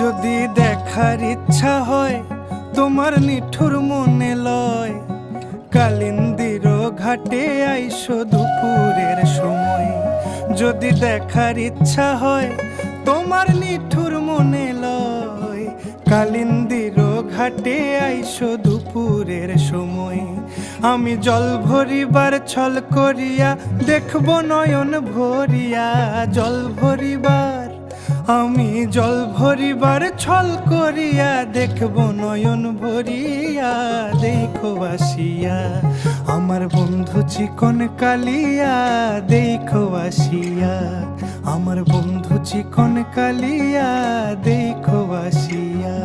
যদি দেখার ইচ্ছা হয় তোমার নিঠুর মনে লয়, কালিন্দির ঘাটে আইসো দুপুরের সময়। যদি দেখার ইচ্ছা হয় তোমার নিঠুর মনে লয়, কালিন্দির ঘাটে আইসো দুপুরের সময়। আমি জল ভরিবার ছল করিয়া দেখব নয়ন ভরিয়া, জল ভরিবার আমি জল ভরিবার ছল করিয়া দেখব নয়ন ভরিয়া। দেখো আসিয়া আমার বন্ধু চিকন কালিয়া, দেখো আসিয়া আমার বন্ধু চিকন কালিয়া, দেখো আসিয়া।